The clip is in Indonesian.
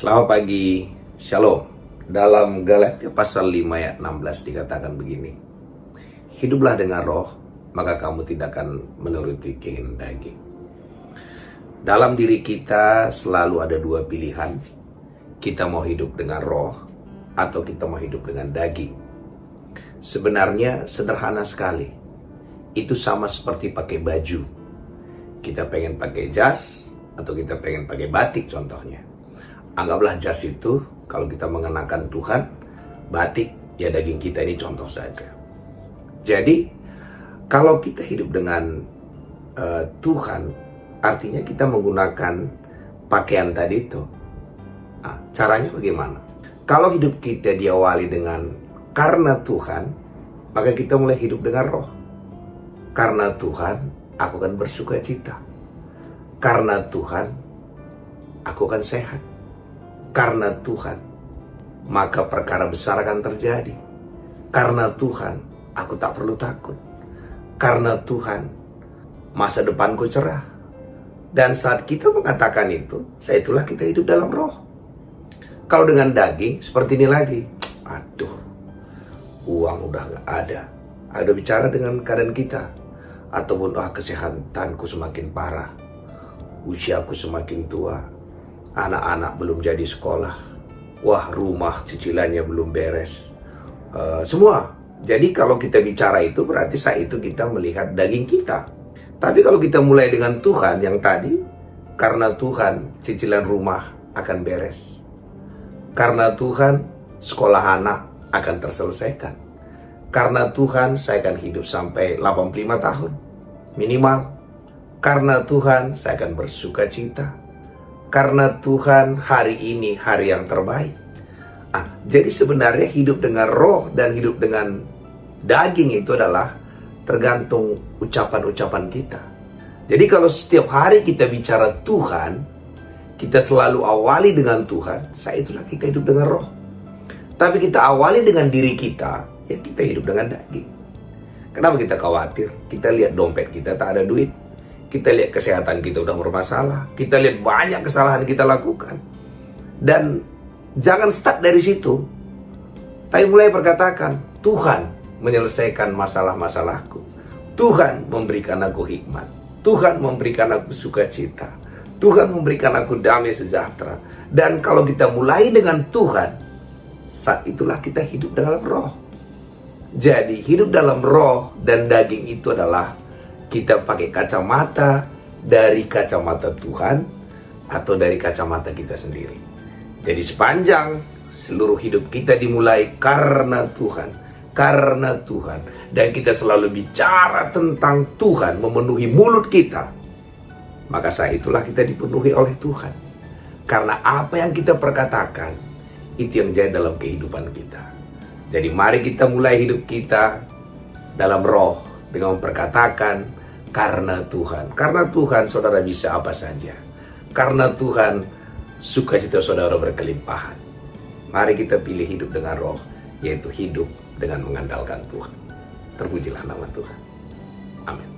Selamat pagi, Shalom. Dalam Galatia pasal 5 ayat 16 dikatakan begini, hiduplah dengan roh, maka kamu tidak akan menuruti keinginan daging. Dalam diri kita selalu ada dua pilihan. Kita mau hidup dengan roh atau kita mau hidup dengan daging. Sebenarnya sederhana sekali. Itu sama seperti pakai baju. Kita pengen pakai jas atau kita pengen pakai batik contohnya. Anggaplah jas itu, kalau kita mengenakan Tuhan, batik, ya daging kita ini contoh saja. Jadi, kalau kita hidup dengan Tuhan, artinya kita menggunakan pakaian tadi itu. Nah, caranya bagaimana? Kalau hidup kita diawali dengan karena Tuhan, maka kita mulai hidup dengan roh. Karena Tuhan, aku akan bersuka cita. Karena Tuhan, aku akan sehat. Karena Tuhan, maka perkara besar akan terjadi. Karena Tuhan, aku tak perlu takut. Karena Tuhan, masa depanku cerah. Dan saat kita mengatakan itu, itulah kita hidup dalam roh. Kalau dengan daging, seperti ini lagi. Aduh, uang udah gak ada. Ada bicara dengan keadaan kita. Ataupun kesehatanku semakin parah. Usiaku semakin tua. Anak-anak belum jadi sekolah. Wah, rumah cicilannya belum beres. Semua. Jadi kalau kita bicara itu berarti saat itu kita melihat daging kita. Tapi kalau kita mulai dengan Tuhan yang tadi, karena Tuhan cicilan rumah akan beres. Karena Tuhan sekolah anak akan terselesaikan. Karena Tuhan saya akan hidup sampai 85 tahun minimal. Karena Tuhan saya akan bersuka cita. Karena Tuhan hari ini hari yang terbaik. Jadi sebenarnya hidup dengan roh dan hidup dengan daging itu adalah tergantung ucapan-ucapan kita. Jadi kalau setiap hari kita bicara Tuhan, kita selalu awali dengan Tuhan, itulah kita hidup dengan roh. Tapi kita awali dengan diri kita, ya kita hidup dengan daging. Kenapa kita khawatir? Kita lihat dompet kita tak ada duit. Kita lihat kesehatan kita udah bermasalah. Kita lihat banyak kesalahan kita lakukan. Dan jangan start dari situ. Tapi mulai berkatakan, Tuhan menyelesaikan masalah-masalahku. Tuhan memberikan aku hikmat. Tuhan memberikan aku sukacita. Tuhan memberikan aku damai sejahtera. Dan kalau kita mulai dengan Tuhan, saat itulah kita hidup dalam roh. Jadi hidup dalam roh dan daging itu adalah kita pakai kacamata dari kacamata Tuhan atau dari kacamata kita sendiri. Jadi sepanjang seluruh hidup kita dimulai karena Tuhan. Karena Tuhan. Dan kita selalu bicara tentang Tuhan memenuhi mulut kita. Maka saat itulah kita dipenuhi oleh Tuhan. Karena apa yang kita perkatakan, itu yang jadi dalam kehidupan kita. Jadi mari kita mulai hidup kita dalam roh dengan memperkatakan karena Tuhan. Karena Tuhan saudara bisa apa saja. Karena Tuhan sukacita saudara berkelimpahan. Mari kita pilih hidup dengan roh, yaitu hidup dengan mengandalkan Tuhan. Terpujilah nama Tuhan. Amin.